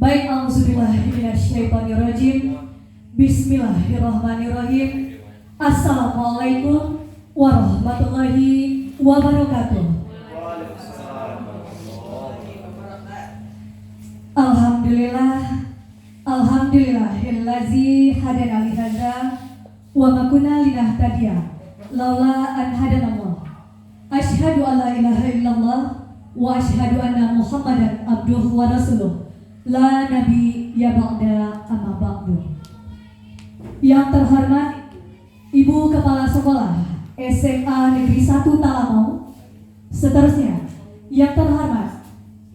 Baik, auzubillahiminasyaitonirrajim. Bismillahirrahmanirrahim. Assalamualaikum warahmatullahi wabarakatuh. Alhamdulillahillazi hadana li hadza wa ma kunna linahtadiya laula an hadanallah. Asyhadu an la ilaha illallah wa asyhadu anna Muhammadan abduhu wa rasuluh. La nabi ya ba'da amma ba'du. Yang terhormat Ibu Kepala Sekolah SMA Negeri 1 Talamau. Seterusnya, yang terhormat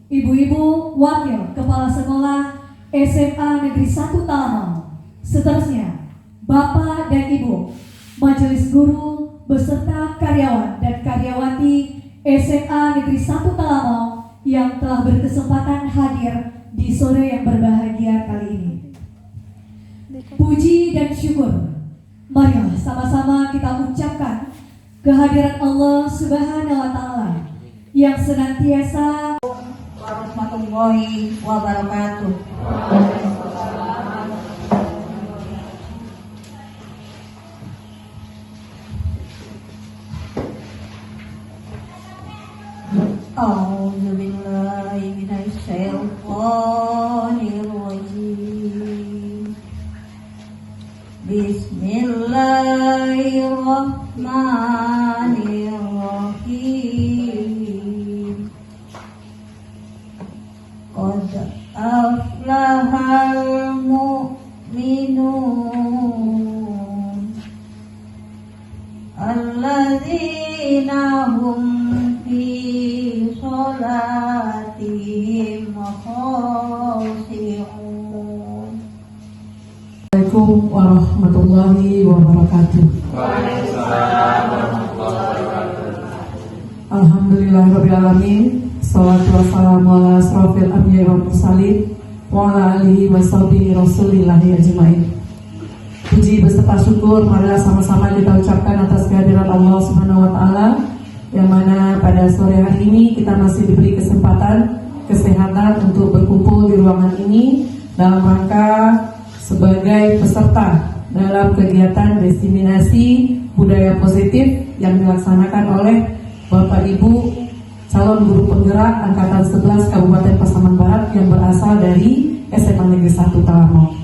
Ibu-ibu Wakil Kepala Sekolah SMA Negeri 1 Talamau. Seterusnya, Bapak dan Ibu Majelis Guru beserta karyawan dan karyawati SMA Negeri 1 Talamau yang telah berkesempatan hadir di sore yang berbahagia kali ini. Puji dan syukur marilah sama-sama kita ucapkan kehadiran Allah Subhanahu wa Ta'ala yang senantiasa warahmatullahi wabarakatuh. A'udzubillahi minasyaitonirrajim. Bismillahirrahmanirrahim. Qad aflahal mu'minun alladzina hum fi sholatihim khashi'un. Assalamualaikum warahmatullahi wabarakatuh. Alhamdulillahirrabbilalamin. Salatu wassalamu ala asrofil anbiya'i wal mursalin wa ala alihi wa sahbihi rasulillahi ajma'in. Puji beserta syukur marilah sama-sama kita ucapkan atas kehadiran Allah Subhanahu wa Ta'ala, yang mana pada sore hari ini kita masih diberi kesempatan kesehatan untuk berkumpul di ruangan ini dalam rangka sebagai peserta dalam kegiatan diseminasi budaya positif yang dilaksanakan oleh Bapak Ibu calon guru penggerak Angkatan 11 Kabupaten Pasaman Barat yang berasal dari SMA Negeri 1 Talamau.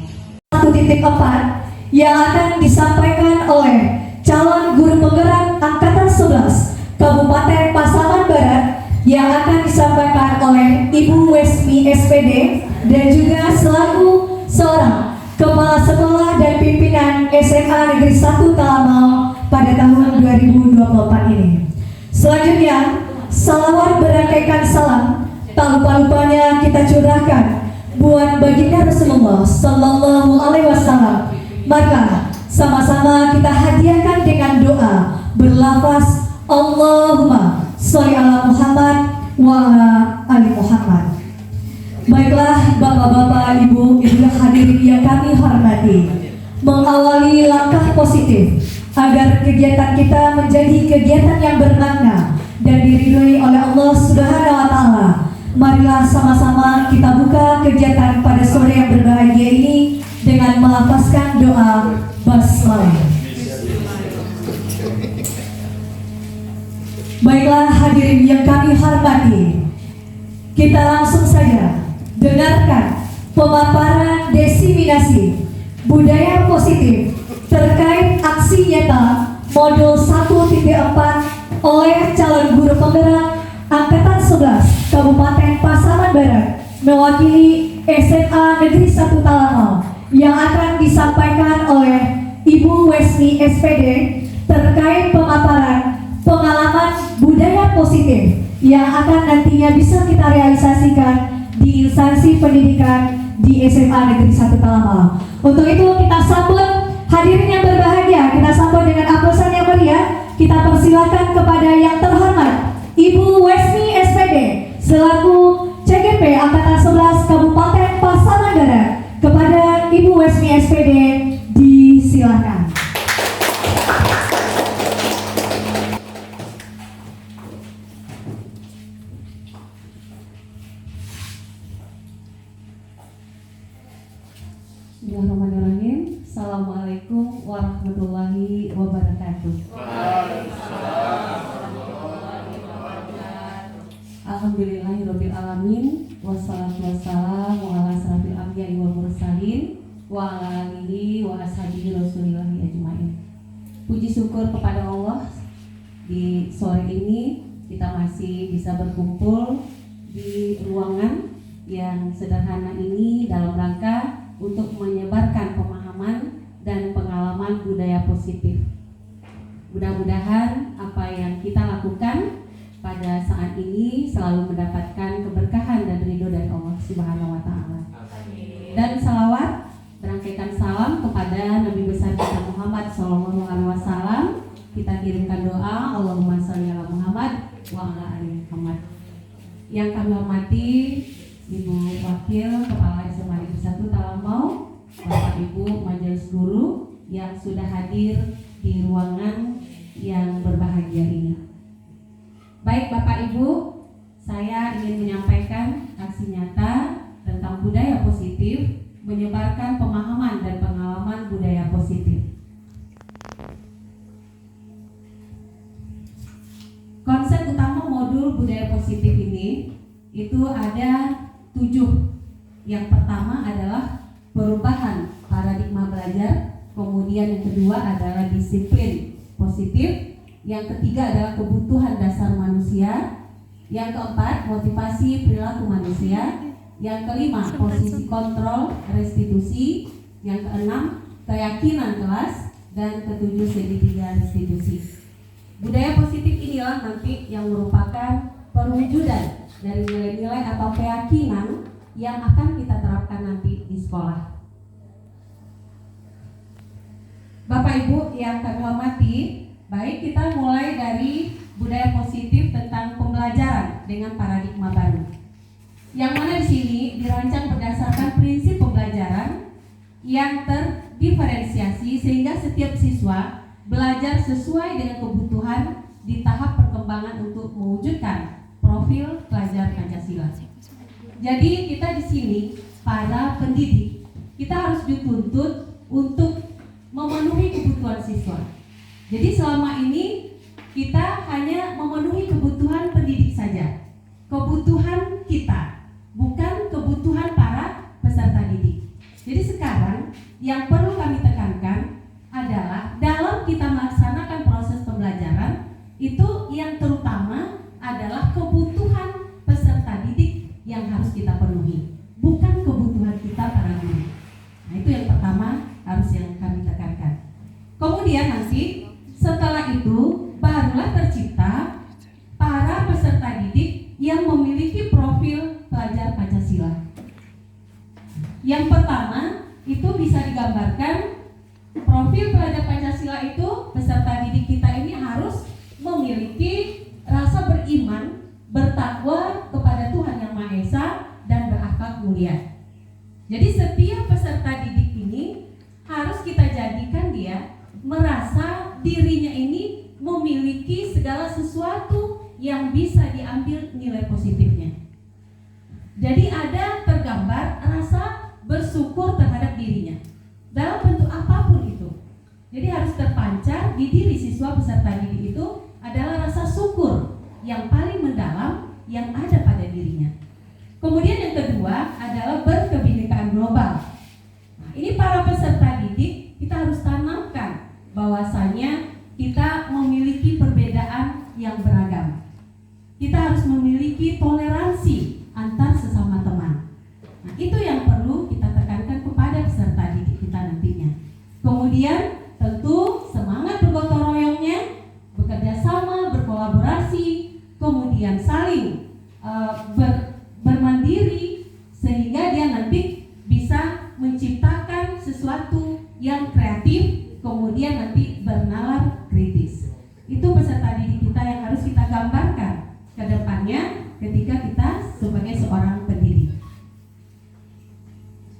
1.4 yang akan disampaikan oleh calon guru penggerak Angkatan 11 Kabupaten Pasaman Barat yang akan disampaikan oleh Ibu Wesmi SPD dan juga selaku seorang Kepala Sekolah dan Pimpinan SMA Negeri 1 Talamau pada tahun 2024 ini. Selanjutnya, salawat berangkaikan salam tak lupa-lupanya kita curahkan buat baginda Rasulullah Sallallahu Alaihi Wasallam. Maka sama-sama kita hadiahkan dengan doa berlafaz Allahumma sholli ala Muhammad wa ala ali Muhammad. Baiklah Bapak-bapak, Ibu hadirin yang kami hormati, mengawali langkah positif agar kegiatan kita menjadi kegiatan yang bermakna dan diridhoi oleh Allah Subhanahu wa Ta'ala. Marilah sama-sama kita buka kegiatan pada sore yang berbahagia ini dengan melafazkan doa basmalah. Baiklah hadirin yang kami hormati, kita langsung saja dengarkan pemaparan diseminasi budaya positif terkait aksi nyata modul 1.4 oleh calon guru penggerak Angkatan 11 Kabupaten Pasaman Barat mewakili SMA Negeri 1 Talamau yang akan disampaikan oleh Ibu Wesmi SPD terkait pemaparan pengalaman budaya positif yang akan nantinya bisa kita realisasikan di instansi pendidikan di SMA Negeri 1 Talamau. Untuk itu kita sambut hadirin yang berbahagia, kita sambut dengan aplausan yang meriah. Kita persilakan kepada yang terhormat Ibu Wesmi SPD selaku CGP Angkatan 11 Kabupaten Pasaman Barat. Kepada Ibu Wesmi SPD disilakan. Bismillahirrahmanirrahim. Assalamualaikum warahmatullahi wabarakatuh. Alhamdulillahirabbil alamin wassalatu wassalamu ala asrofil anbiya'i wal mursalin wa ala alihi wa ashabihi rasulillahi ajmain. Puji syukur kepada Allah, di sore ini kita masih bisa berkumpul di ruangan yang sederhana ini dalam rangka untuk menyebarkan pemahaman dan pengalaman budaya positif. Mudah-mudahan apa yang kita lakukan pada saat ini selalu mendapatkan keberkahan dan ridho dari Allah Subhanahu wa Ta'ala. Dan salawat, berangkaikan salam kepada Nabi besar kita Muhammad SAW. Kita kirimkan doa, Allahumma sholli ala Muhammad wa ala ali Muhammad. Yang kami hormati Ibu Wakil Kepala SMA Negeri 1 Talamau, Bapak Ibu Majelis Guru yang sudah hadir di ruangan yang berbahagia ini. Baik Bapak Ibu, saya ingin menyampaikan aksi nyata tentang budaya positif, menyebarkan pemahaman dan pengalaman budaya positif. Konsep utama modul budaya positif ini itu ada 7. Yang pertama adalah perubahan paradigma belajar, kemudian yang kedua adalah disiplin positif, yang ketiga adalah kebutuhan dasar manusia, yang keempat motivasi perilaku manusia, yang kelima posisi kontrol restitusi, yang keenam keyakinan kelas, dan ketujuh segitiga restitusi. Budaya positif inilah nanti yang merupakan perwujudan dari nilai-nilai atau keyakinan yang akan kita terapkan nanti di sekolah. Bapak Ibu yang kami hormati, baik kita mulai dari budaya positif tentang pembelajaran dengan paradigma baru. Yang mana di sini dirancang berdasarkan prinsip pembelajaran yang terdiferensiasi sehingga setiap siswa belajar sesuai dengan kebutuhan di tahap perkembangan untuk mewujudkan profil pelajar Pancasila. Jadi kita di sini para pendidik, kita harus dituntut untuk memenuhi kebutuhan siswa. Jadi selama ini kita hanya memenuhi kebutuhan pendidik saja, kebutuhan kita, bukan kebutuhan para peserta didik. Jadi sekarang yang perlu kami tekankan adalah dalam kita melaksanakan proses pembelajaran itu yang terutama adalah kebutuhan peserta didik yang harus kita penuhi, bukan kebutuhan kita para guru. Nah itu yang pertama harus yang kami tekankan. Kemudian nanti setelah itu barulah tercipta para peserta didik yang memiliki profil pelajar Pancasila. Yang pertama itu bisa digambarkan profil pelajar Pancasila itu peserta didik kita ini harus memiliki rasa beriman, bertakwa kepada Tuhan Yang Maha Esa dan berakhlak mulia. Jadi setiap peserta didik ini harus kita jadikan dia merasa dirinya ini memiliki segala sesuatu yang bisa diambil nilai positifnya. Jadi ada tergambar rasa bersyukur terhadap dirinya dalam bentuk apapun itu. Jadi harus terpancar di diri siswa peserta didik itu adalah rasa syukur yang paling mendalam yang ada pada dirinya. Kemudian yang kedua adalah berkebinekaan global. Nah, ini para peserta didik kita harus tanamkan bahwasanya kita memiliki perbedaan yang beragam. Kita harus memiliki toleransi antar sesama teman. Nah, itu yang perlu kita tekankan kepada peserta didik kita nantinya. Kemudian tentu semangat bergotong royongnya, bekerja sama, berkolaborasi, kemudian saling bermandiri sehingga dia nanti bisa menciptakan sesuatu yang kreatif, kemudian nanti bernalar kritis. Itu peserta didik kita yang harus kita gambarkan ke depannya ketika kita sebagai seorang pendidik.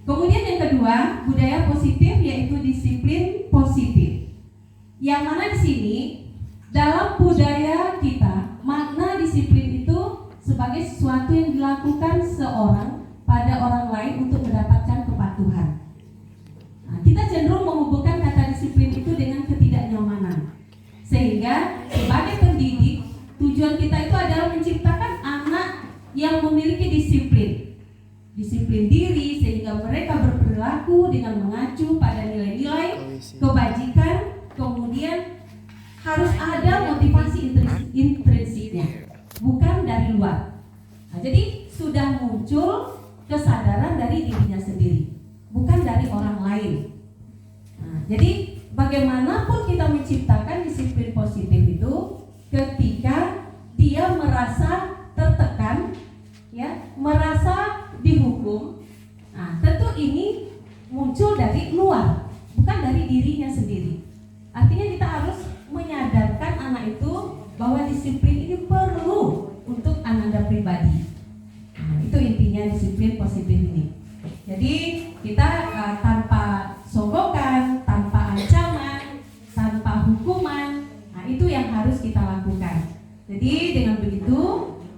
Kemudian yang kedua, budaya positif yaitu disiplin positif. Yang mana di sini dalam budaya kita makna disiplin itu sebagai sesuatu yang dilakukan seorang pada orang lain untuk mendapatkan kepatuhan. disiplin diri sehingga mereka berperilaku dengan mengacu pada nilai-nilai kebajikan. Kemudian harus ada motivasi intrinsiknya, bukan dari luar. Nah, jadi sudah muncul kesadaran dari dirinya sendiri, bukan dari orang lain. Nah, jadi bagaimanapun kita menciptakan disiplin positif itu, ketika dia merasa tertekan, ya, merasa dihukum, nah tentu ini muncul dari luar, bukan dari dirinya sendiri. Artinya kita harus menyadarkan anak itu bahwa disiplin ini perlu untuk ananda pribadi. Nah, itu intinya disiplin positif ini. Jadi kita tanpa sogokan, tanpa ancaman, tanpa hukuman, nah itu yang harus kita lakukan. Jadi dengan begitu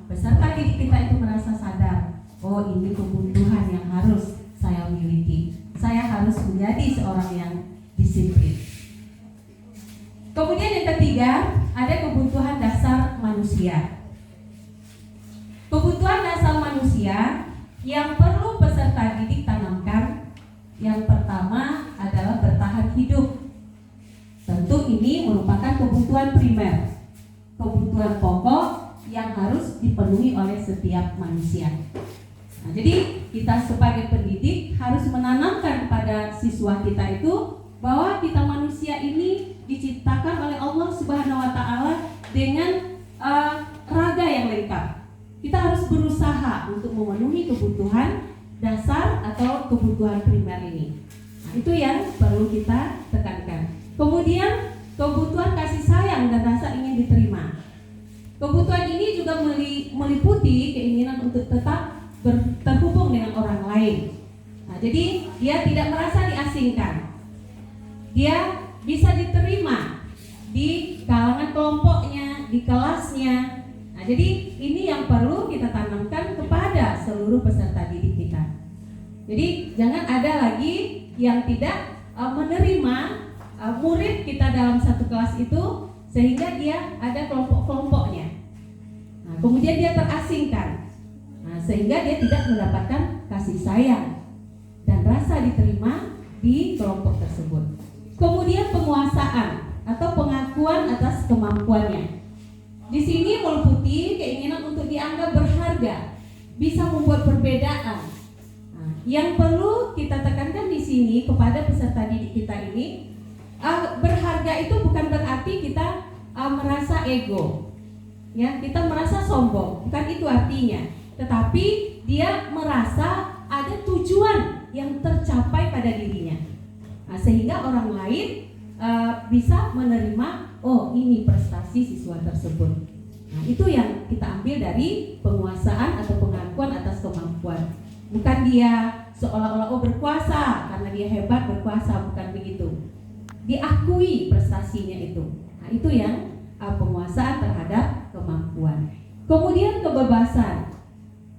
peserta didik kita itu merasa sadar, oh ini kebutuhan yang harus saya miliki. Saya harus menjadi seorang yang disiplin. Kemudian yang ketiga, ada kebutuhan dasar manusia. Kebutuhan dasar manusia yang perlu peserta didik tanamkan, yang pertama adalah bertahan hidup. Tentu ini merupakan kebutuhan primer, kebutuhan pokok yang harus dipenuhi oleh setiap manusia. Nah, jadi kita sebagai pendidik harus menanamkan kepada siswa kita itu bahwa kita manusia ini diciptakan oleh Allah Subhanahu wa Ta'ala dengan raga yang lengkap. Kita harus berusaha untuk memenuhi kebutuhan dasar atau kebutuhan primer ini. Nah, itu yang perlu kita tekankan. Kemudian kebutuhan kasih sayang dan rasa ingin diterima. Kebutuhan ini juga meliputi keinginan untuk tetap terhubung dengan orang lain. Nah, jadi dia tidak merasa diasingkan. Dia bisa diterima di kalangan kelompoknya, di kelasnya. Nah, jadi ini yang perlu kita tanamkan kepada seluruh peserta didik kita. Jadi jangan ada lagi yang tidak menerima murid kita dalam satu kelas itu sehingga dia ada kelompok-kelompoknya. Nah, kemudian dia terasingkan. Nah, sehingga dia tidak mendapatkan kasih sayang dan rasa diterima di kelompok tersebut. Kemudian penguasaan atau pengakuan atas kemampuannya. Di sini meliputi keinginan untuk dianggap berharga, bisa membuat perbedaan. Nah, yang perlu kita tekankan di sini kepada peserta didik kita ini, berharga itu bukan berarti kita merasa ego, ya, kita merasa sombong, bukan itu artinya. Tetapi dia merasa ada tujuan yang tercapai pada dirinya. Nah, sehingga orang lain bisa menerima, oh ini prestasi siswa tersebut. Nah, itu yang kita ambil dari penguasaan atau pengakuan atas kemampuan. Bukan dia seolah-olah berkuasa karena dia hebat berkuasa, bukan begitu. Diakui prestasinya itu. Nah, itu yang penguasaan terhadap kemampuan. Kemudian kebebasan.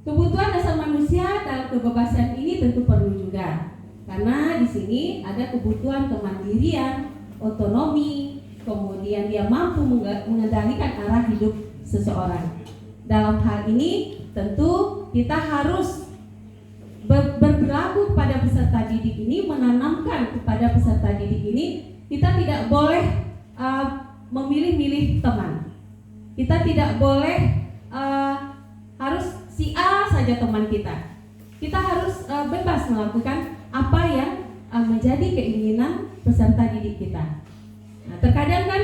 Kebutuhan dasar manusia dalam kebebasan ini tentu perlu juga. Karena di sini ada kebutuhan kemandirian, otonomi, kemudian dia mampu mengendalikan arah hidup seseorang. Dalam hal ini tentu kita harus berlaku kepada peserta didik ini, menanamkan kepada peserta didik ini, kita tidak boleh memilih-milih teman. Kita tidak boleh harus si A saja teman kita. Kita harus bebas melakukan apa yang menjadi keinginan peserta didik kita. Nah, terkadang kan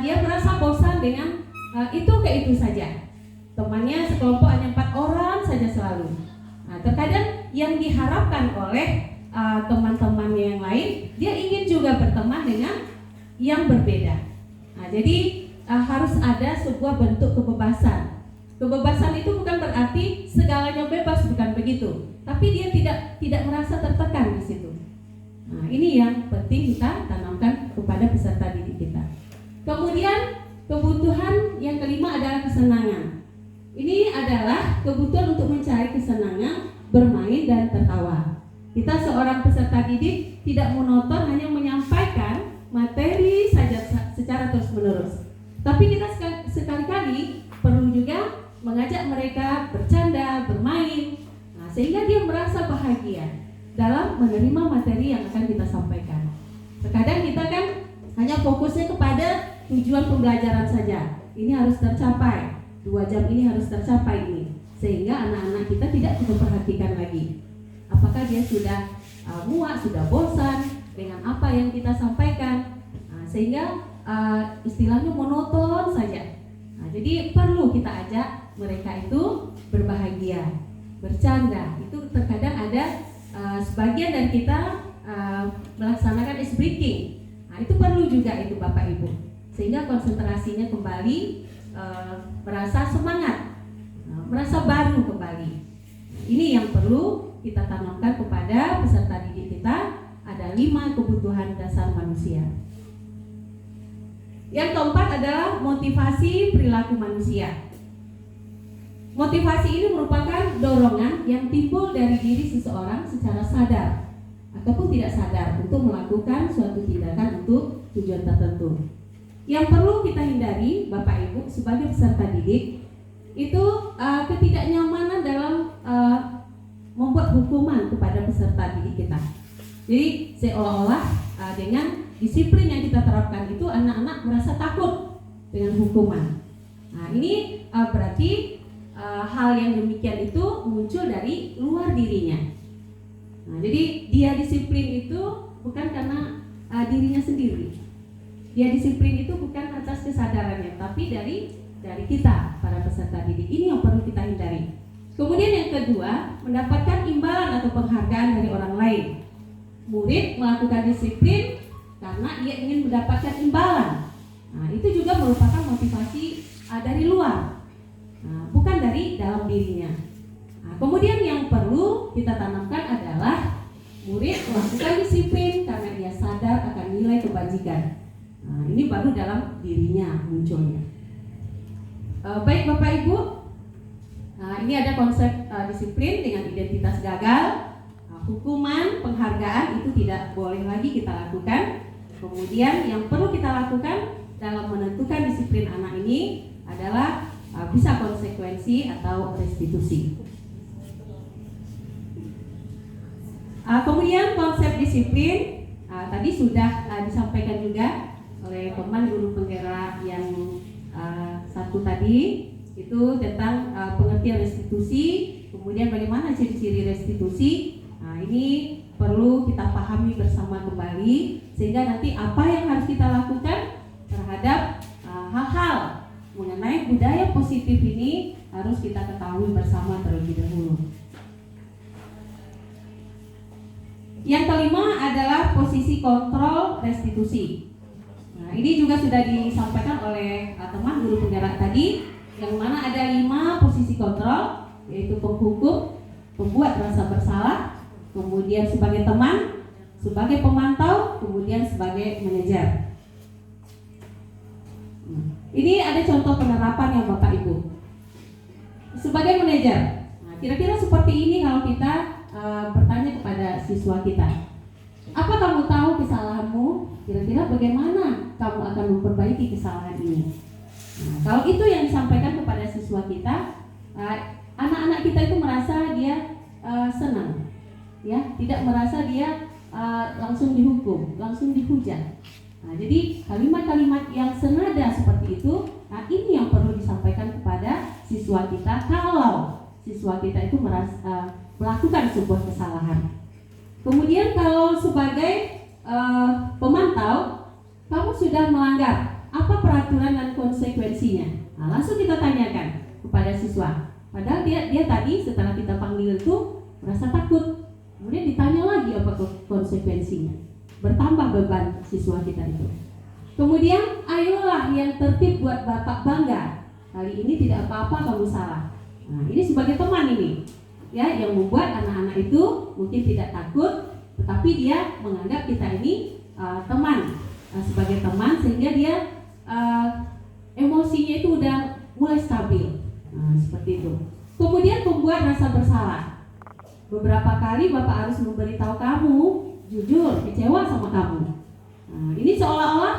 dia merasa bosan dengan itu saja. Temannya sekelompok hanya 4 orang saja selalu. Nah, terkadang yang diharapkan oleh teman-temannya yang lain, dia ingin juga berteman dengan yang berbeda. Nah, jadi harus ada sebuah bentuk kebebasan. Kebebasan itu bukan berarti segalanya bebas, bukan begitu. Tapi dia tidak merasa tertekan di situ. Nah, ini yang penting kita tanamkan kepada peserta didik kita. Kemudian kebutuhan yang kelima adalah kesenangan. Ini adalah kebutuhan untuk mencari kesenangan, bermain dan tertawa. Kita seorang peserta didik tidak monoton hanya menyampaikan materi saja secara terus-menerus. Tapi kita sekali-kali perlu juga mengajak mereka bercanda, bermain. Nah, sehingga dia merasa bahagia dalam menerima materi yang akan kita sampaikan. Terkadang kita kan hanya fokusnya kepada tujuan pembelajaran saja. Ini harus tercapai, 2 jam ini harus tercapai ini, sehingga anak-anak kita tidak memperhatikan lagi apakah dia sudah muak, sudah bosan dengan apa yang kita sampaikan, sehingga istilahnya monoton saja. Jadi perlu kita ajak mereka itu berbahagia, bercanda. Itu terkadang ada sebagian dari kita melaksanakan ice breaking. Itu perlu juga itu Bapak Ibu, sehingga konsentrasinya kembali, merasa semangat, merasa baru kembali. Ini yang perlu kita tanamkan kepada peserta didik kita. Ada 5 kebutuhan dasar manusia. Yang keempat adalah motivasi perilaku manusia. Motivasi ini merupakan dorongan yang timbul dari diri seseorang secara sadar ataupun tidak sadar untuk melakukan suatu tindakan untuk tujuan tertentu. Yang perlu kita hindari Bapak Ibu sebagai peserta didik itu ketidaknyamanan dalam membuat hukuman kepada peserta didik kita. Jadi seolah-olah dengan disiplin yang kita terapkan itu anak-anak merasa takut dengan hukuman. Nah, ini berarti hal yang demikian itu muncul dari luar dirinya. Nah, jadi dia disiplin itu bukan karena dirinya sendiri. Dia disiplin itu bukan atas kesadarannya, tapi dari kita para peserta didik. Ini yang perlu kita hindari. Kemudian yang kedua, mendapatkan imbalan atau penghargaan dari orang lain. Murid melakukan disiplin karena ia ingin mendapatkan imbalan. Nah, itu juga merupakan motivasi dari luar, bukan dari dalam dirinya. Nah, kemudian yang perlu kita tanamkan adalah murid melakukan disiplin karena ia sadar akan nilai kebajikan. Nah, ini baru dalam dirinya munculnya. Baik Bapak Ibu, ini ada konsep disiplin dengan identitas gagal. Hukuman, penghargaan itu tidak boleh lagi kita lakukan. Kemudian yang perlu kita lakukan dalam menentukan disiplin anak ini adalah bisa konsekuensi atau restitusi. Kemudian konsep disiplin tadi sudah disampaikan juga oleh teman guru penggerak yang satu tadi, itu tentang pengertian restitusi, kemudian bagaimana ciri-ciri restitusi. Nah, ini perlu kita pahami bersama kembali sehingga nanti apa yang harus kita lakukan terhadap hal-hal mengenai budaya positif ini harus kita ketahui bersama terlebih dahulu. Yang kelima adalah posisi kontrol restitusi. Nah, ini juga sudah disampaikan oleh teman guru penggerak tadi, yang mana ada 5 posisi kontrol, yaitu penghukum, pembuat rasa bersalah, kemudian sebagai teman, sebagai pemantau, kemudian sebagai manajer. Ini ada contoh penerapan yang Bapak Ibu. Sebagai manajer, kira-kira seperti ini kalau kita bertanya kepada siswa kita, apa kamu tahu kesalahanmu? Kira-kira bagaimana kamu akan memperbaiki kesalahan ini? Nah, kalau itu yang disampaikan kepada siswa kita, anak-anak kita itu merasa dia senang, ya, tidak merasa dia langsung dihukum, langsung dihujat. Nah, jadi kalimat-kalimat yang senada seperti itu, ini yang perlu disampaikan kepada siswa kita kalau siswa kita itu merasa melakukan sebuah kesalahan. Kemudian kalau sebagai pemantau, kamu sudah melanggar, apa peraturan dan konsekuensinya? Nah, langsung kita tanyakan kepada siswa. Padahal dia tadi setelah kita panggil itu merasa takut. Kemudian ditanya lagi apa konsekuensinya. Bertambah beban siswa kita itu. Kemudian ayolah yang tertib buat Bapak bangga. Kali ini tidak apa-apa kamu salah. Nah, ini sebagai teman ini, ya, yang membuat anak-anak itu mungkin tidak takut, tetapi dia menganggap kita ini teman, sebagai teman, sehingga dia emosinya itu udah mulai stabil. Nah, seperti itu. Kemudian pembuat rasa bersalah. Beberapa kali Bapak harus memberitahu kamu, jujur, kecewa sama kamu. Nah, ini seolah-olah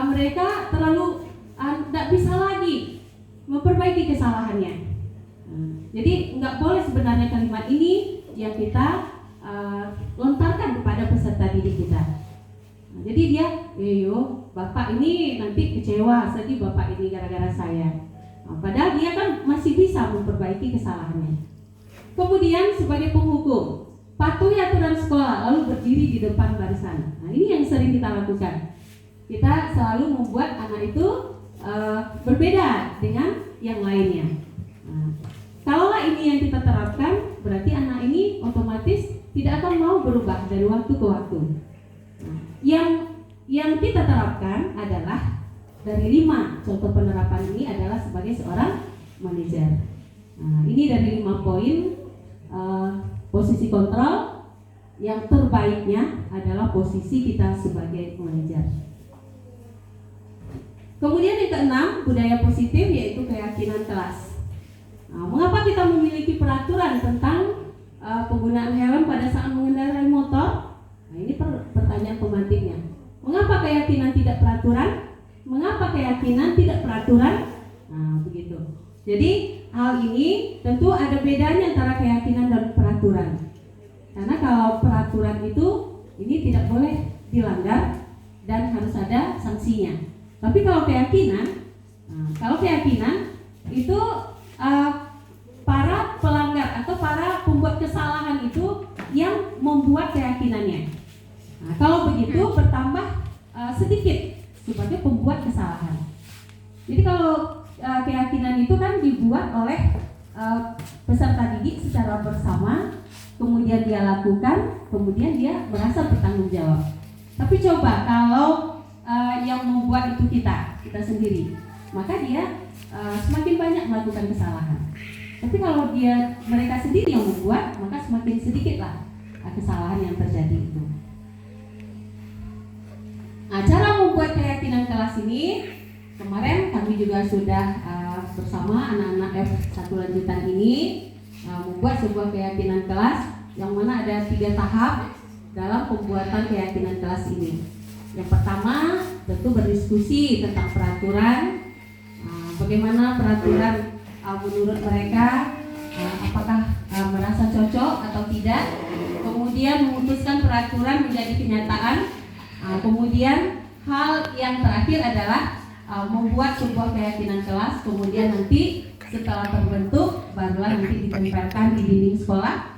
mereka terlalu tidak bisa lagi memperbaiki kesalahannya. Jadi nggak boleh sebenarnya kalimat ini yang kita lontarkan kepada peserta didik kita. Jadi dia, bapak ini nanti kecewa, sedih bapak ini gara-gara saya. Padahal dia kan masih bisa memperbaiki kesalahannya. Kemudian sebagai penghukum, patuhi aturan sekolah lalu berdiri di depan barisan. Nah, ini yang sering kita lakukan. Kita selalu membuat anak itu berbeda dengan yang lainnya. Kalaulah ini yang kita terapkan, berarti anak ini otomatis tidak akan mau berubah dari waktu ke waktu. Yang kita terapkan adalah dari 5 contoh penerapan ini adalah sebagai seorang manajer. Ini dari 5 poin. Posisi kontrol yang terbaiknya adalah posisi kita sebagai manajer. Kemudian yang keenam, budaya positif yaitu keyakinan kelas. Mengapa kita memiliki peraturan tentang penggunaan helm pada saat mengendarai motor? Ini pertanyaan pemantiknya. Mengapa keyakinan tidak peraturan? Mengapa keyakinan tidak peraturan? Begitu. Jadi hal ini tentu ada bedanya antara keyakinan dan peraturan. Karena kalau peraturan itu ini tidak boleh dilanggar dan harus ada sanksinya. Tapi kalau keyakinan itu para pelanggar atau para pembuat kesalahan itu yang membuat keyakinannya. Kalau begitu bertambah sedikit sebagai pembuat kesalahan. Jadi kalau keyakinan itu kan dibuat oleh peserta didik secara bersama, kemudian dia lakukan, kemudian dia merasa bertanggung jawab. Tapi coba kalau yang membuat itu kita sendiri, maka dia semakin banyak melakukan kesalahan. Tapi kalau mereka sendiri yang membuat, maka semakin sedikitlah kesalahan yang terjadi itu. Cara membuat keyakinan kelas ini kemarin kami juga sudah bersama anak-anak F1 lanjutan ini membuat sebuah keyakinan kelas yang mana ada 3 tahap dalam pembuatan keyakinan kelas ini. Yang pertama tentu berdiskusi tentang peraturan, bagaimana peraturan menurut mereka, apakah merasa cocok atau tidak. Kemudian memutuskan peraturan menjadi kenyataan. Kemudian hal yang terakhir adalah membuat sebuah keyakinan kelas, kemudian nanti setelah terbentuk barulah nanti ditempelkan di dinding sekolah.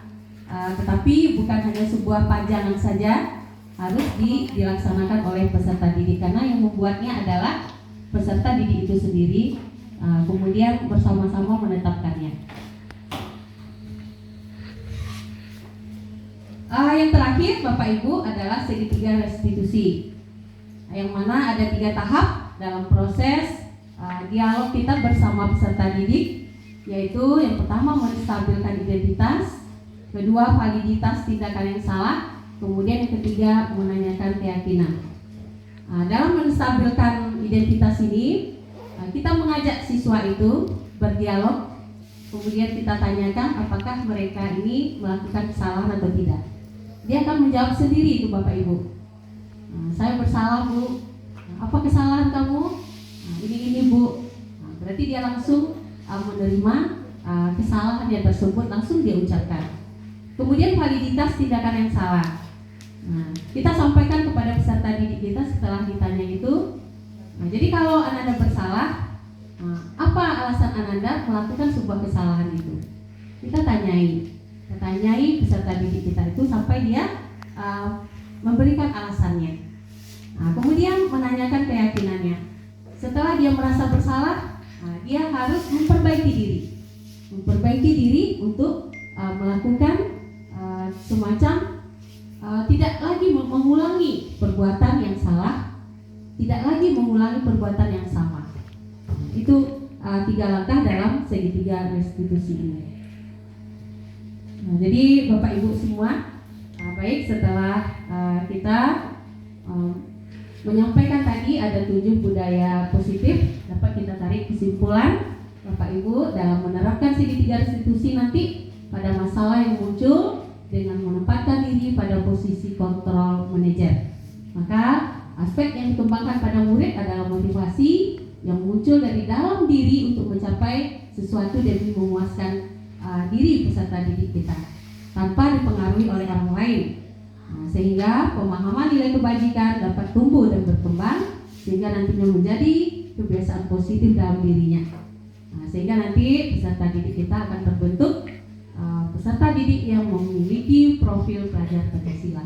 Tetapi bukan hanya sebuah pajangan saja, harus dilaksanakan oleh peserta didik karena yang membuatnya adalah peserta didik itu sendiri, kemudian bersama-sama menetapkannya. Yang terakhir Bapak Ibu adalah segitiga restitusi, yang mana ada 3 tahap dalam proses dialog kita bersama peserta didik, yaitu yang pertama menstabilkan identitas, kedua validitas tindakan yang salah, kemudian yang ketiga menanyakan keyakinan. Dalam menstabilkan identitas ini, kita mengajak siswa itu berdialog, kemudian kita tanyakan apakah mereka ini melakukan kesalahan atau tidak. Dia akan menjawab sendiri itu Bapak Ibu. Saya bersalah Bu. Apa kesalahan kamu? Ini Bu. Berarti dia langsung menerima kesalahan yang tersebut, langsung dia ucapkan. Kemudian validitas tindakan yang salah. Kita sampaikan kepada peserta didik kita setelah ditanya itu. Jadi kalau Ananda bersalah, apa alasan Ananda melakukan sebuah kesalahan itu? Kita tanyai peserta didik kita itu sampai dia memberikan alasannya. Kemudian menanyakan keyakinannya. Setelah dia merasa bersalah, dia harus memperbaiki diri untuk melakukan semacam tidak lagi mengulangi perbuatan yang salah, tidak lagi mengulangi perbuatan yang sama. Itu 3 langkah dalam segitiga restitusi ini. Jadi Bapak Ibu semua, baik setelah kita menyampaikan tadi ada 7 budaya positif, dapat kita tarik kesimpulan Bapak Ibu dalam menerapkan segitiga restitusi nanti pada masalah yang muncul dengan menempatkan diri pada posisi kontrol manajer. Maka aspek yang dikembangkan pada murid adalah motivasi, yang muncul dari dalam diri untuk mencapai sesuatu demi memuaskan diri peserta didik kita tanpa dipengaruhi oleh orang lain. Sehingga pemahaman nilai kebajikan dapat tumbuh dan berkembang sehingga nantinya menjadi kebiasaan positif dalam dirinya. Sehingga nanti peserta didik kita akan terbentuk peserta didik yang memiliki profil pelajar Pancasila.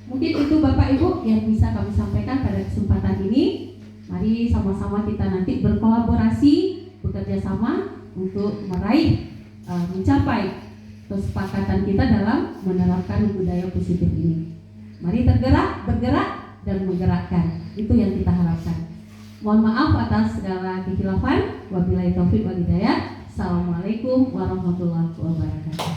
Mungkin itu Bapak Ibu yang bisa kami sampaikan pada kesempatan ini. Mari sama-sama kita nanti berkolaborasi, bekerja sama untuk meraih, mencapai kesepakatan kita dalam menerapkan budaya positif ini. Mari bergerak dan menggerakkan. Itu yang kita harapkan. Mohon maaf atas segala kekhilafan. Wabillahi taufiq wal hidayah. Assalamualaikum warahmatullahi wabarakatuh.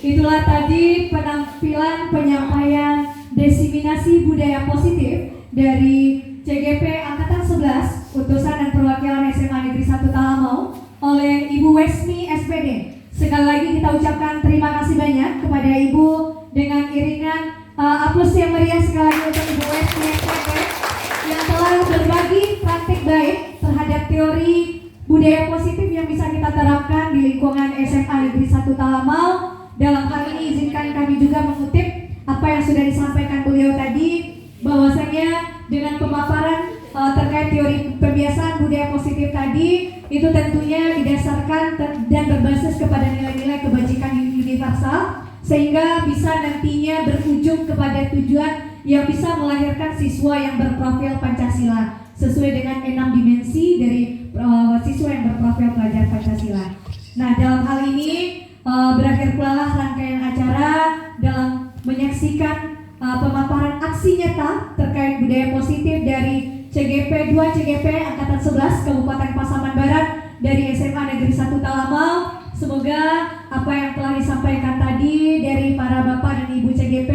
Itulah tadi penampilan penyampaian diseminasi budaya positif dari CGP Angkatan 11 Utusan dan Perwakilan SMA Negeri 1 Talamau oleh Ibu Wesmi SPD. Sekali lagi kita ucapkan terima kasih banyak kepada Ibu dengan iringan aplaus yang meriah sekali lagi untuk Ibu Wesmi SPD yang telah berbagi praktik baik terhadap teori budaya positif yang bisa kita terapkan di lingkungan SMA Negeri 1 Talamau. Dalam hal ini izinkan kami juga mengutip apa yang sudah disampaikan beliau tadi, bahwasanya dengan pemaparan terkait teori pembiasaan budaya positif tadi itu tentunya didasarkan dan berbasis kepada nilai-nilai kebajikan universal sehingga bisa nantinya berujung kepada tujuan yang bisa melahirkan siswa yang berprofil Pancasila sesuai dengan 6 dimensi dari siswa yang berprofil pelajar Pancasila. Nah, dalam hal ini berakhir pula lah rangkaian acara dalam menyaksikan pemaparan aksi nyata terkait budaya positif dari CGP 2 CGP Angkatan 11 Kabupaten Pasaman Barat dari SMA Negeri 1 Talamau. Semoga apa yang telah disampaikan tadi dari para bapak dan ibu CGP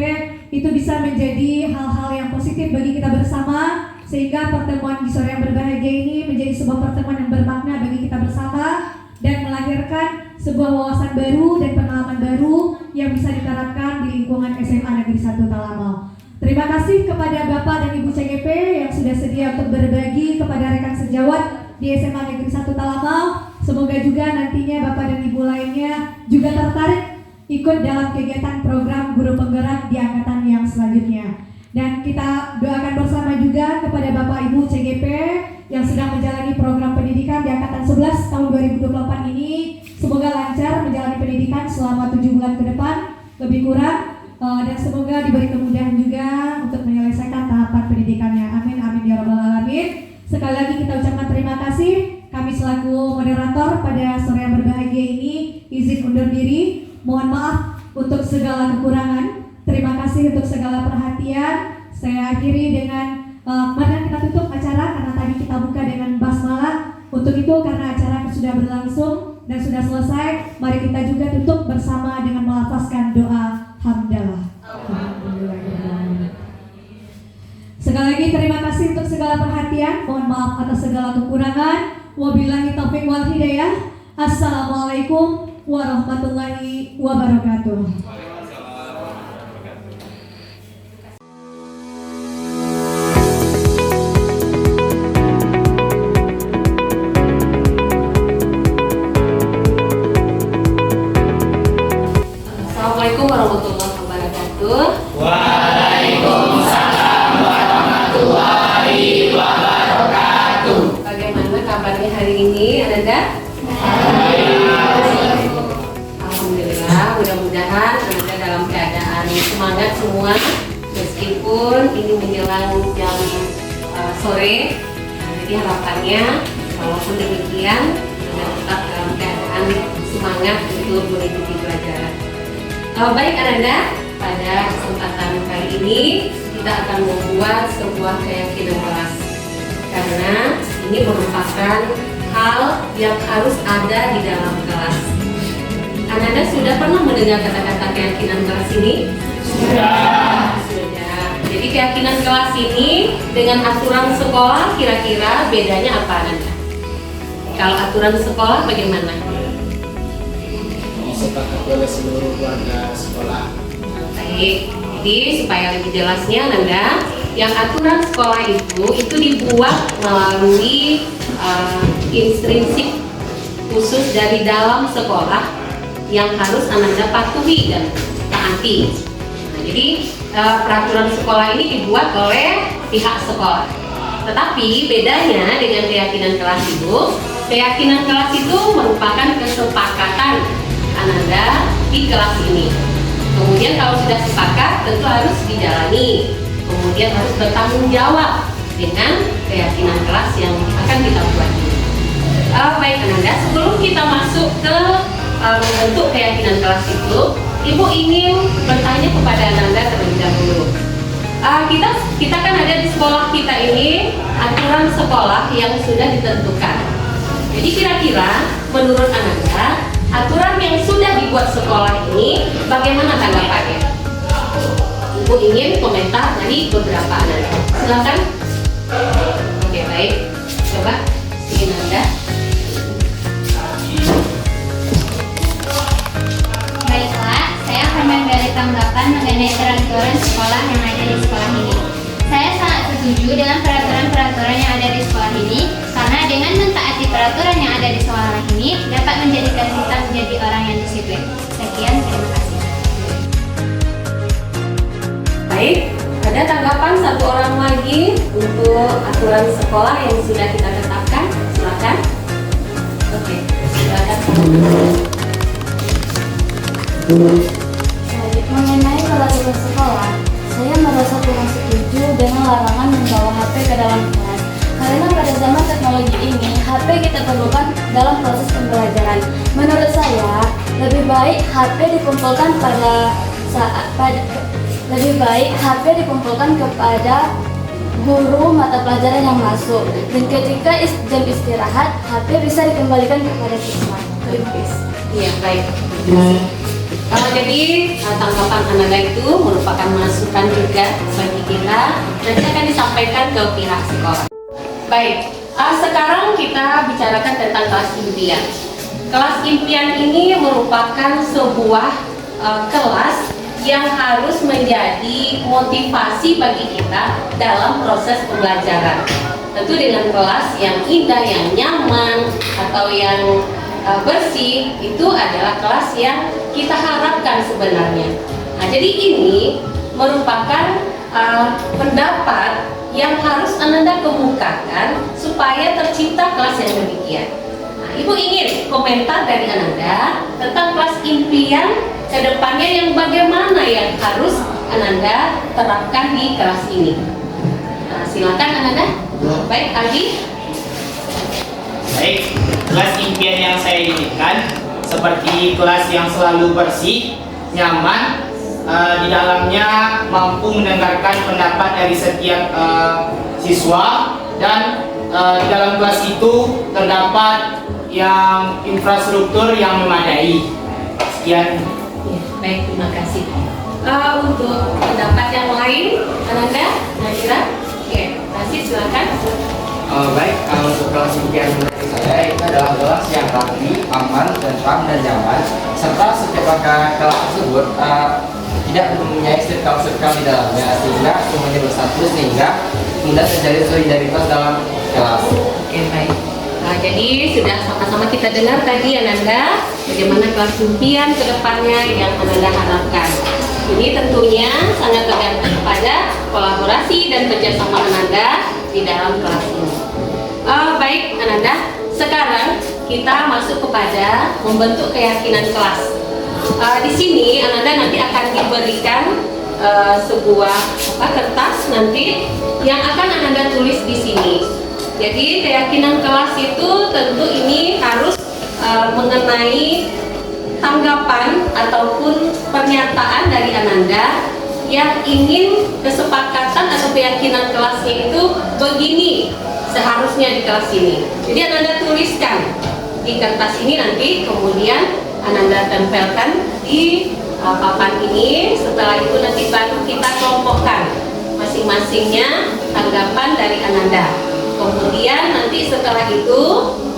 itu bisa menjadi hal-hal yang positif bagi kita bersama sehingga pertemuan di sore yang berbahagia ini menjadi sebuah pertemuan yang bermakna bagi kita bersama dan melahirkan sebuah wawasan baru dan pengalaman baru yang bisa diterapkan di lingkungan SMA Negeri 1 Talamau. Terima kasih kepada Bapak dan Ibu CGP yang sudah sedia untuk berbagi kepada rekan sejawat di SMA Negeri 1 Talamau. Semoga juga nantinya Bapak dan Ibu lainnya juga tertarik ikut dalam kegiatan program guru penggerak di angkatan yang selanjutnya. Dan kita doakan bersama juga kepada Bapak Ibu CGP yang sedang menjalani program pendidikan di angkatan 11 tahun 2024 ini. Semoga lancar menjalani pendidikan selama 7 bulan ke depan lebih kurang dan semoga diberi kemudahan juga untuk menyelesaikan tahapan pendidikannya. Amin amin ya rabbal alamin. Sekali lagi kita ucapkan terima kasih. Kami selaku moderator pada sore yang berbahagia ini izin undur diri. Mohon maaf untuk segala kekurangan. Terima kasih untuk segala perhatian. Saya akhiri dengan mari kita tutup acara karena tadi kita buka dengan basmalah. Untuk itu karena acara sudah berlangsung dan sudah selesai, mari kita juga tutup bersama dengan melafazkan doa hamdalah. Sekali lagi terima kasih untuk segala perhatian. Mohon maaf atas segala kekurangan. Wabillahi taufiq wal hidayah. Assalamualaikum warahmatullahi wabarakatuh. Assalamualaikum warahmatullahi wabarakatuh. Waalaikumsalam warahmatullahi wabarakatuh. Bagaimana kabarnya hari ini, Ananda? Alhamdulillah, mudah-mudahan Ananda dalam keadaan semangat semua meskipun ini menjelang jam sore. Jadi harapannya walaupun demikian Anda tetap dalam keadaan semangat untuk mengikuti pelajaran. Baik Ananda, pada kesempatan kali ini kita akan membuat sebuah keyakinan kelas karena ini merupakan hal yang harus ada di dalam kelas. Ananda sudah pernah mendengar kata-kata keyakinan kelas ini? Sudah. Jadi keyakinan kelas ini dengan aturan sekolah kira-kira bedanya apa Ananda? Kalau aturan sekolah bagaimana? Sepakat oleh seluruh warga sekolah. Baik, jadi supaya lebih jelasnya Nanda, yang aturan sekolah itu dibuat melalui intrinsik khusus dari dalam sekolah yang harus Ananda patuhi dan taati. Nah, jadi peraturan sekolah ini dibuat oleh pihak sekolah. Tetapi bedanya dengan keyakinan kelas itu merupakan kesepakatan Ananda di kelas ini. Kemudian kalau sudah sepakat tentu harus dijalani. Kemudian harus bertanggung jawab dengan keyakinan kelas yang akan kita buat ini. Baik Ananda, sebelum kita masuk ke membentuk keyakinan kelas itu, Ibu ingin bertanya kepada Ananda terlebih dahulu. Kita kan ada di sekolah kita ini aturan sekolah yang sudah ditentukan. Jadi kira-kira menurut Ananda aturan yang sudah dibuat sekolah ini bagaimana tanggapannya? Ibu ingin komentar dari beberapa Ananda. Silakan. Oke, baik. Coba si Ananda. Baiklah, saya akan memberi tanggapan mengenai peraturan sekolah yang ada di sekolah ini. Saya sangat setuju dengan peraturan-peraturan yang ada di sekolah ini, karena dengan mentaati peraturan yang ada di sekolah ini dapat menjadikan kita menjadi orang yang disiplin. Sekian, terima kasih. Baik, ada tanggapan satu orang lagi untuk aturan sekolah yang sudah kita tetapkan? Silakan. Oke, silakan. Mengenai peraturan sekolah, saya merasa kurang setuju dengan larangan membawa HP ke dalam kelas. Karena pada zaman teknologi ini, HP kita perlukan dalam proses pembelajaran. Menurut saya, lebih baik HP dikumpulkan kepada guru mata pelajaran yang masuk. Dan ketika jam istirahat, HP bisa dikembalikan kepada siswa. Iya, baik. Jadi tanggapan Ananda itu merupakan masukan juga bagi kita, nanti akan disampaikan ke pihak sekolah. Baik, sekarang kita bicarakan tentang kelas impian. Kelas impian ini merupakan sebuah kelas yang harus menjadi motivasi bagi kita dalam proses pembelajaran. Tentu dengan kelas yang indah, yang nyaman, atau yang bersih, itu adalah kelas yang kita harapkan sebenarnya. Nah, jadi ini merupakan pendapat yang harus Ananda kemukakan supaya tercipta kelas yang demikian. Nah, Ibu ingin komentar dari Ananda tentang kelas impian ke depannya yang bagaimana yang harus Ananda terapkan di kelas ini. Nah, silakan Ananda. Baik, Aldi. Baik, kelas impian yang saya inginkan seperti kelas yang selalu bersih, nyaman, di dalamnya mampu mendengarkan pendapat dari setiap siswa, dan di dalam kelas itu terdapat yang infrastruktur yang memadai. Sekian. Ya, baik, terima kasih. Untuk pendapat yang lain, Ananda, Nazira, oke, kasih silakan. Baik, untuk kelas impian menurut saya itu adalah kelas yang rapi, aman, tentram, dan nyaman, serta setiap kelas tersebut tidak mempunyai sirkel-sirkel di dalamnya, sehingga semuanya bersatu, sehingga mudah terjadi solidaritas dalam kelas. Oke, baik. Jadi sudah sama-sama kita dengar tadi Ananda bagaimana kelas impian ke depannya yang Ananda harapkan. Ini tentunya sangat tergantung pada kolaborasi dan kerjasama Ananda di dalam kelas ini. Baik Ananda, sekarang kita masuk kepada membentuk keyakinan kelas. Di sini Ananda nanti akan diberikan sebuah kertas nanti yang akan Ananda tulis di sini. Jadi keyakinan kelas itu tentu ini harus mengenai tanggapan ataupun pernyataan dari Ananda yang ingin kesepakatan atau keyakinan kelasnya itu begini seharusnya di kelas ini. Jadi Ananda tuliskan di kertas ini, nanti kemudian Ananda tempelkan di papan ini. Setelah itu nanti baru kita kelompokkan masing-masingnya tanggapan dari Ananda. Kemudian nanti setelah itu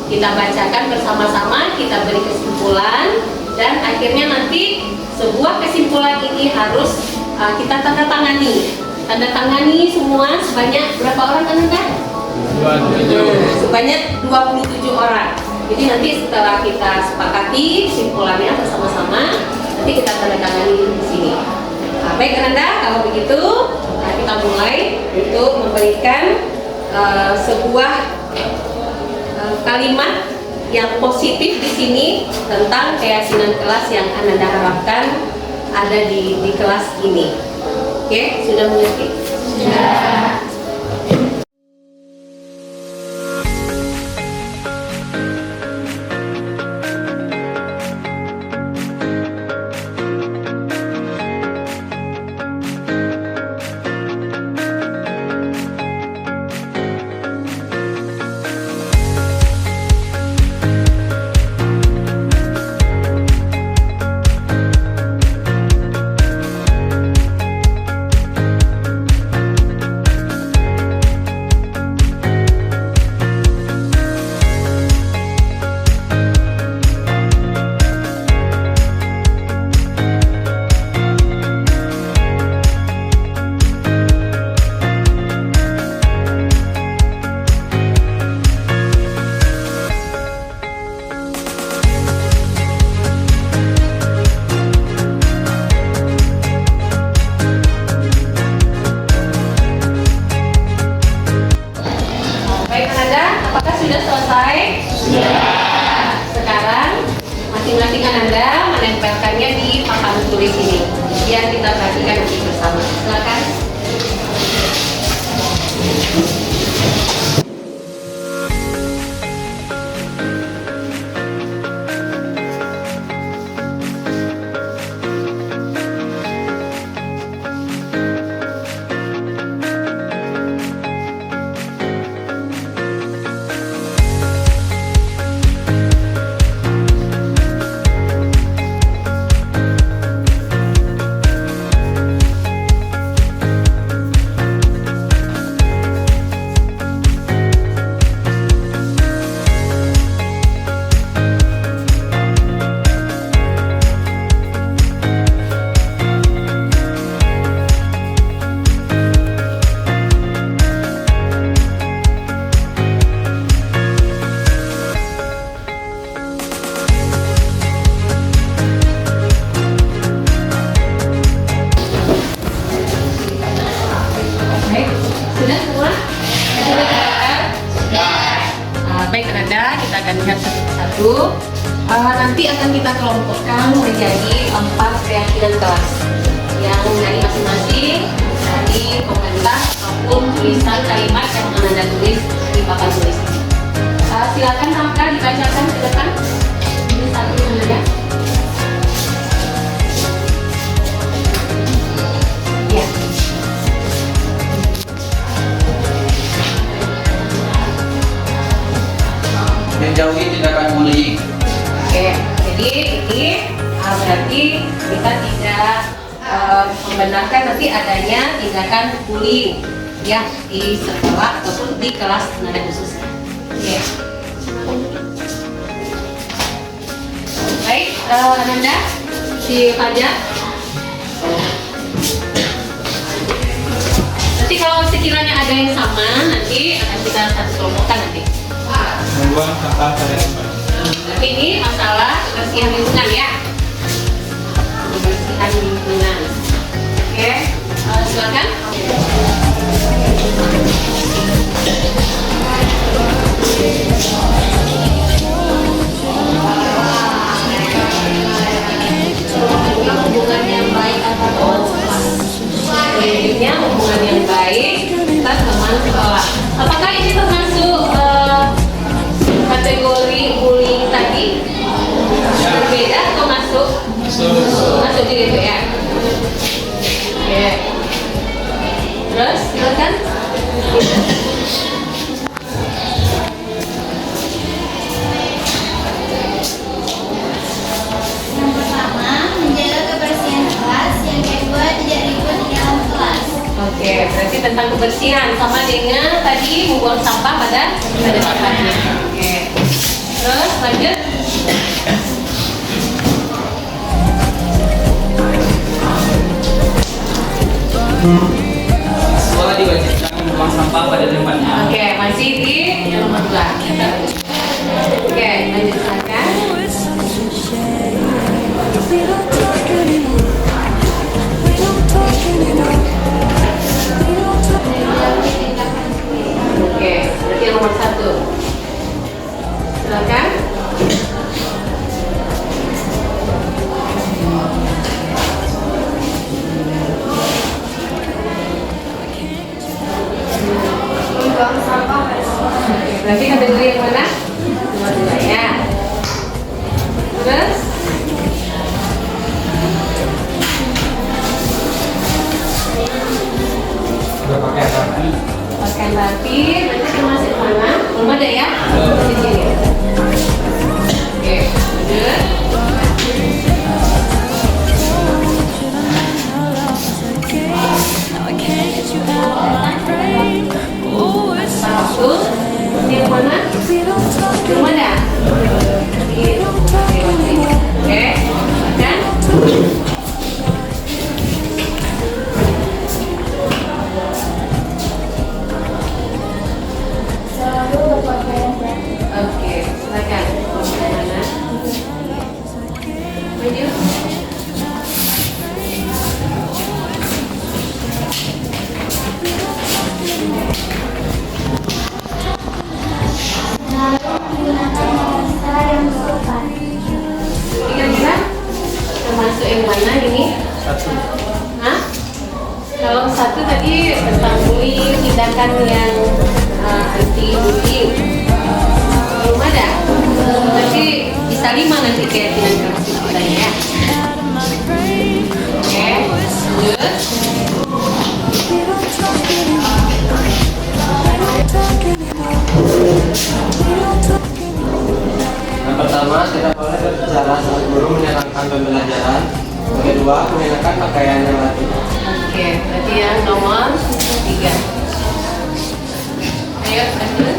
kita bacakan bersama-sama, kita beri kesimpulan, dan akhirnya nanti sebuah kesimpulan ini harus kita tanda tangani tanda tangani semua sebanyak berapa orang Ananda? 27. Sebanyak 27 orang. Jadi nanti setelah kita sepakati simpulannya bersama-sama, nanti kita tanda tangani di sini. Nah, baik Ananda, kalau begitu kita mulai untuk memberikan sebuah kalimat yang positif di sini tentang keyakinan kelas yang Ananda harapkan ada di kelas ini. Oke, sudah mengerti? Sudah. Apakah sudah selesai? Sudah. Sekarang masing-masing Ananda menempelkannya di papan tulis ini. Biar kita perhatikan nanti bersama. Silakan. Sudah semua? Sudah terangkan? Baik Ananda, kita akan lihat satu-satu. Nanti akan kita kelompokkan menjadi 4 keyakinan kelas yang dari masing-masing dari komentar ataupun tulisan kalimat yang Ananda tulis di papan tulis. Silakan Samka dibacakan ke depan. Ini satu Ananda. Ya. Menjauhi tindakan bullying. Oke, jadi ini berarti kita tidak membenarkan nanti adanya tindakan bullying ya di sekolah ataupun di kelas tenaga khusus. Oke. Baik, Ananda, si Fajar. Nanti kalau sekiranya ada yang sama, nanti akan kita satu kelompokkan nanti. Membuang sampah pada tempat. Tapi ini masalah kebersihan lingkungan ya. Kebersihan lingkungan. Oke, silakan. Hubungan yang baik ataupun prinsipnya hubungan yang baik kita teman sekolah. Apakah ini termasuk kategori bullying tadi? Berbeda atau masuk? Masuk juga itu ya. Oke. Terus silakan. Yang pertama, menjaga kebersihan kelas. Yang kedua, tidak ribut di dalam kelas. Oke, berarti tentang kebersihan sama dengan tadi membuang sampah pada tempatnya. Oke. Terus lanjut. sama pada tempatnya. Oke, masih di nomor 2. Oke, lanjut silakan. Oke, berarti nomor 1. Silakan. Berarti kategori yang mana? Nomor 2 ya. Terus? Udah pakai rapi. Pakaian rapi, nanti termasuk mana? Belum ada ya? Di sini. Oke, lanjut. Satu, yang mana? Yang mana? Oke, kan? Oke, silakan. Mana? Maju. Kira-kira termasuk yang mana ini? Satu. Hah? Kalau satu tadi tentang bullying, tindakan yang anti bullying. Belum ada. Nanti bisa 5 nanti keyakinan kita ya. Oke, lanjut. Yang pertama, kita boleh berbicara saat guru menyenangkan pembelajaran. Yang kedua, mengenakan pakaian yang rapi. Oke, berarti yang nomor 3. Ayo, lanjut.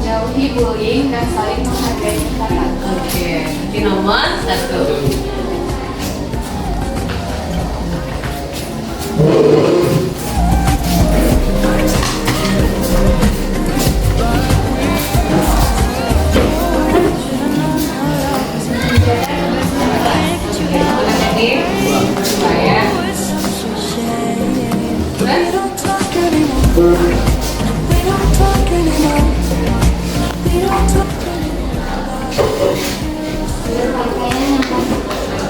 Jauhi bullying dan saling menghargai kesempatan. Oke, berarti nomor 1.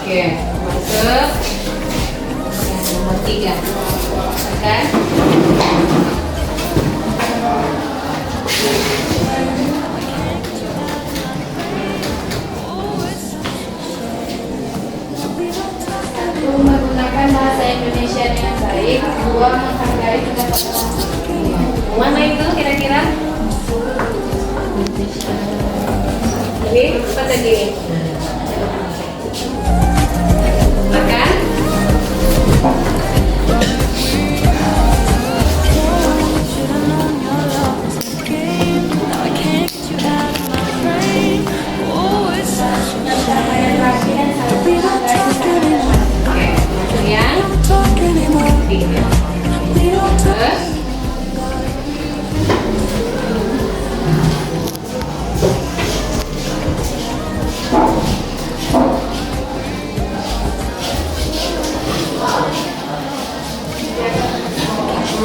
Oke, masuk. Yang nomor 3. Kan? Satu, menggunakan bahasa Indonesia dengan baik. 2, menghargai pendapat orang. Mana itu kira-kira? Ini apa tadi? Makan? Oke, kemudian tiga. Terus?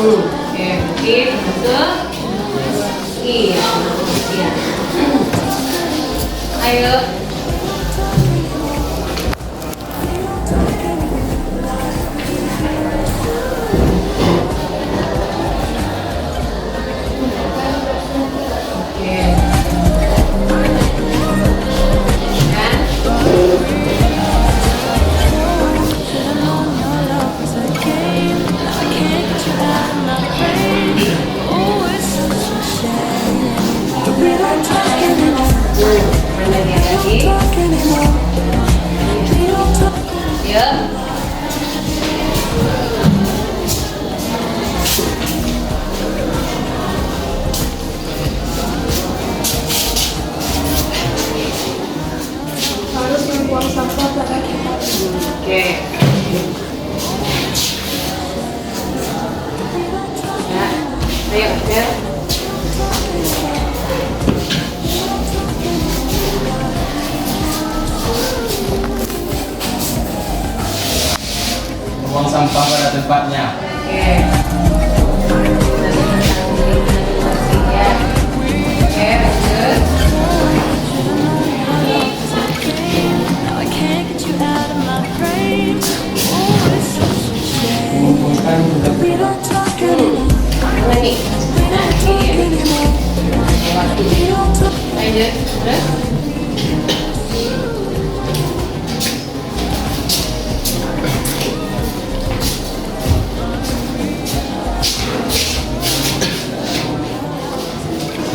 Oke, mungkin masuk. Iya. Ayo. Oke. Kan? Mana dia lagi? Ayo, Abel. Buang sampah pada tempatnya. Oke. Oke, lanjut. Mengumpulkan Mana nih? Nah, ini dia. Lanjut, terus.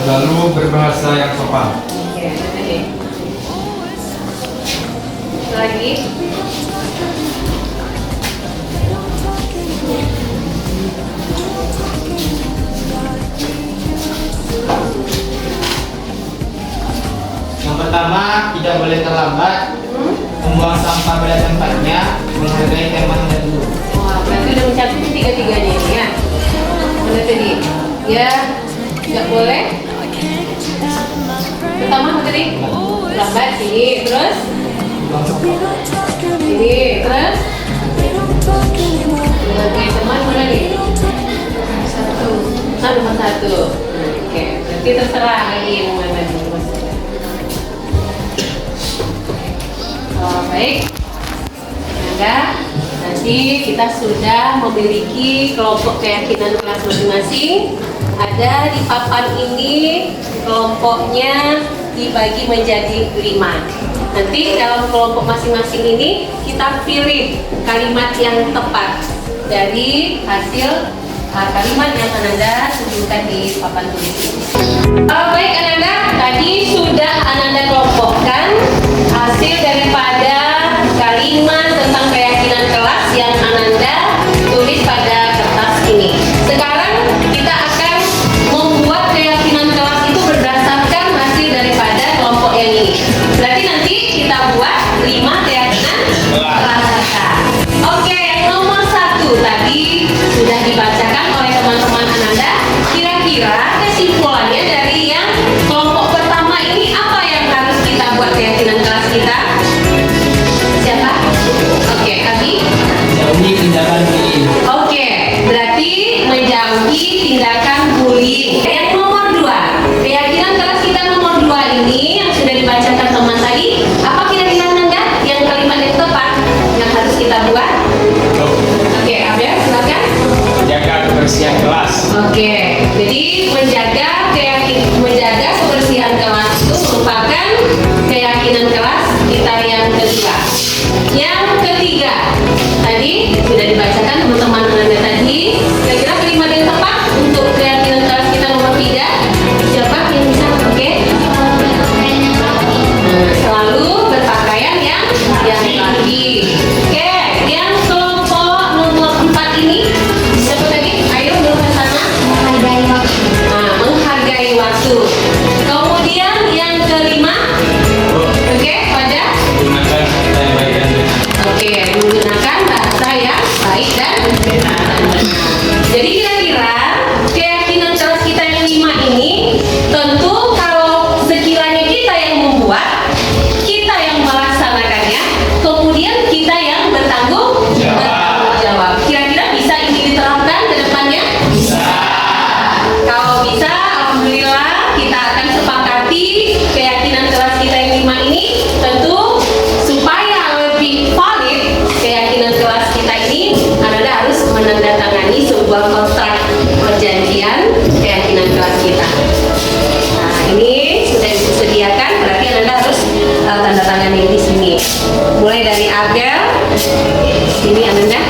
Selalu berbahasa yang sopan. Oke, itu tadi. Lagi. Yang pertama, tidak boleh terlambat, membuang sampah pada tempatnya, menghargai teman dan dulu. Wah, berarti udah mencakup tiga-tiganya ini ya. Mana tadi? Ya, nggak boleh. Pertama apa tadi? Lambat ini, terus ini, terus sebagai teman mana nih? Satu, nomor satu. Oke, berarti terserah lagi yang mana nih. Oh, baik. Nah, nanti kita sudah memiliki kelompok keyakinan kelas masing-masing. Ada di papan ini kelompoknya dibagi menjadi 5. Nanti dalam kelompok masing-masing ini kita pilih kalimat yang tepat dari hasil kalimat yang Ananda tunjukkan di papan tulis ini. Baik Ananda, tadi sudah Ananda kelompokkan hasil daripada kalimat tentang keyakinan kelas yang Ananda tulis pada kertas ini. Sekarang kita akan membuat keyakinan kelas itu berdasarkan hasil daripada kelompok yang ini. Berarti nanti kita buat 5 keyakinan kelas kita. Oke, yang nomor 1 tadi sudah dibacakan oleh teman-teman Ananda. Kira-kira kesimpulannya dari yang kelompok pertama ini apa yang harus kita buat keyakinan kelas kita? Siapa? Oke, Abi. Jauhi tindakan bullying. Oke, berarti menjauhi tindakan bullying. Yang nomor 2, keyakinan kelas kita nomor 2 ini yang sudah dibacakan teman tadi, apa kira-kira Nanda yang kalimat yang tepat yang harus kita buat? Oke, Abel, silakan. Jaga kebersihan kelas. Oke, jadi menjaga kebersihan kelas itu merupakan keyakinan kelas kita yang kedua. Yang ketiga, tadi sudah dibacakan teman-teman Ananda tadi. Kira-kira kalimat yang tepat untuk keyakinan kelas kita nomor 3. Siapa yang bisa? Oke. Selalu berpakaian yang rapi. Oke, yang kelompok nomor 4 ini siapa tadi? Ayo dulu ke sana. Menghargai waktu. Nah, menghargai waktu. Kemudian yang kelima, oke, pada Gunakan kata yang baik dan benar. oke, menggunakan bahasa yang baik dan benar. Jadi kira-kira keyakinan kelas kita yang 5 ini tentu kalau sekiranya kita yang membuat, kita yang melaksanakannya, kemudian kita yang bertanggung jawab. Kira-kira bisa ini diterapkan ke depannya? Bisa. Kalau bisa, alhamdulillah kita akan sepakati keyakinan kelas kita yang 5 ini tentu supaya lebih valid keyakinan kelas kita ini Anda harus menandatangani sebuah kontrak perjanjian keyakinan kelas kita. Nah, ini sudah disediakan, berarti Anda harus tanda tangani di sini. Mulai dari Abel, sini Anda.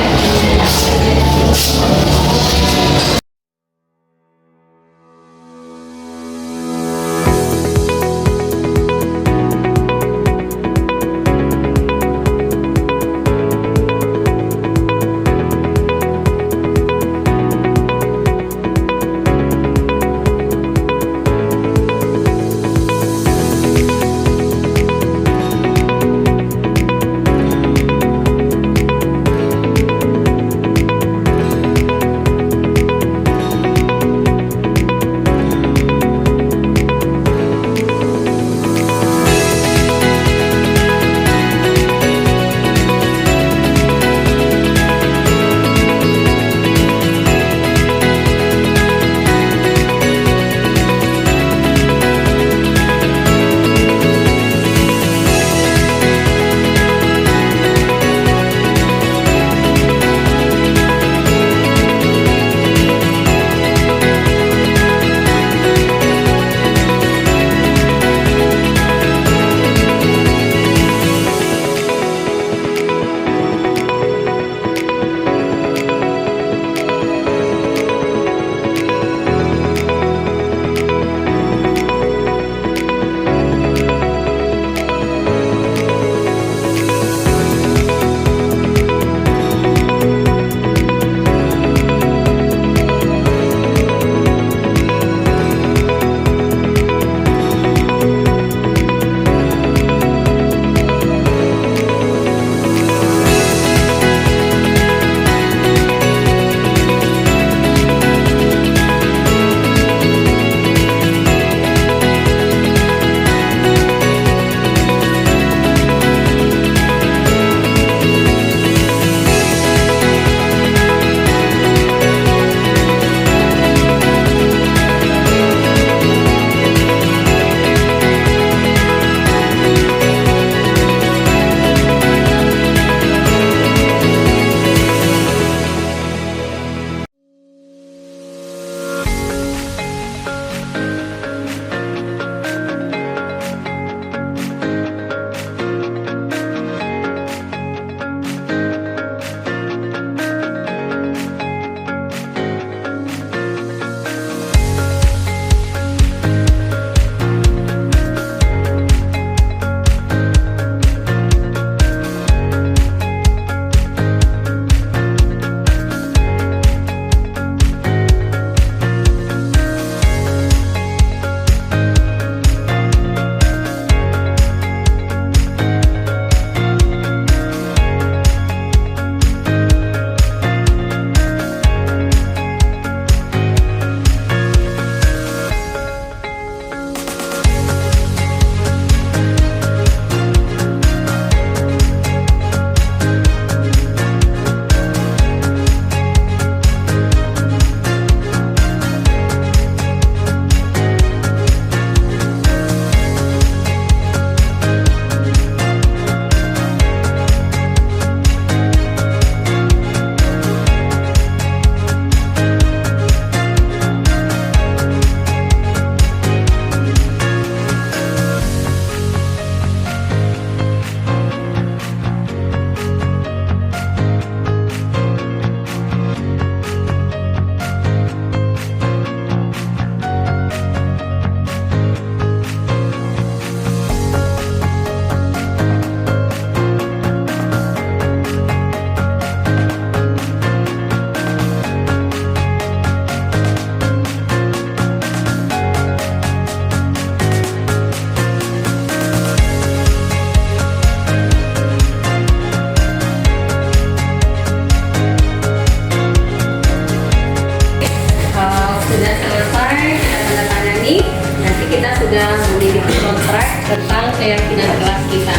sudah memiliki kontrak tentang keyakinan kelas kita.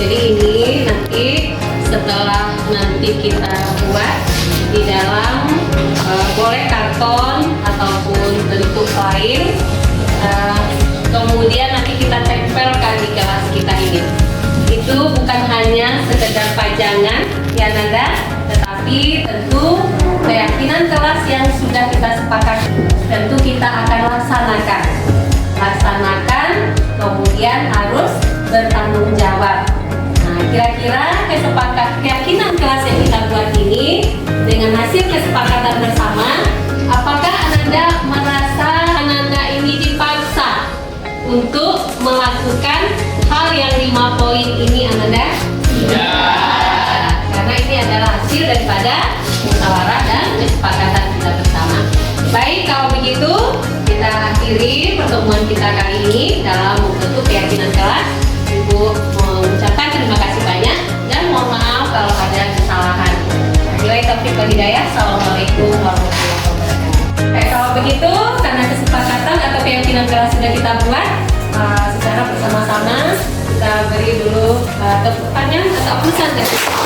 Jadi ini nanti setelah nanti kita buat di dalam boleh karton ataupun bentuk lain, kemudian nanti kita tempelkan di kelas kita ini. Itu bukan hanya sekedar pajangan ya Nanda, tetapi tentu keyakinan kelas yang sudah kita sepakati tentu kita akan laksanakan, kemudian harus bertanggung jawab. Nah, kira-kira keyakinan kelas yang kita buat ini dengan hasil kesepakatan bersama, apakah Ananda merasa Ananda ini dipaksa untuk melakukan hal yang 5 poin ini Ananda? Tidak. Karena ini adalah hasil daripada musyawarah dan kesepakatan kita bersama. Baik, kalau begitu kita akhiri pertemuan kita kali ini dalam membentuk keyakinan kelas. Ibu mengucapkan terima kasih banyak dan mohon maaf kalau ada kesalahan. Wabillahi taufiq wal hidayah. Assalamualaikum warahmatullahi wabarakatuh. Kalau begitu, karena kesepakatan atau keyakinan kelas sudah kita buat, secara bersama-sama kita beri dulu tepuk tangan atau aplaus.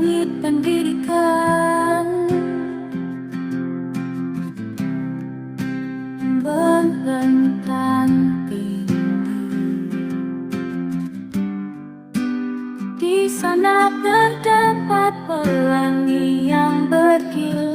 langit pendirikan, bentang tinggi. Di sana terdapat pelangi yang berkilau.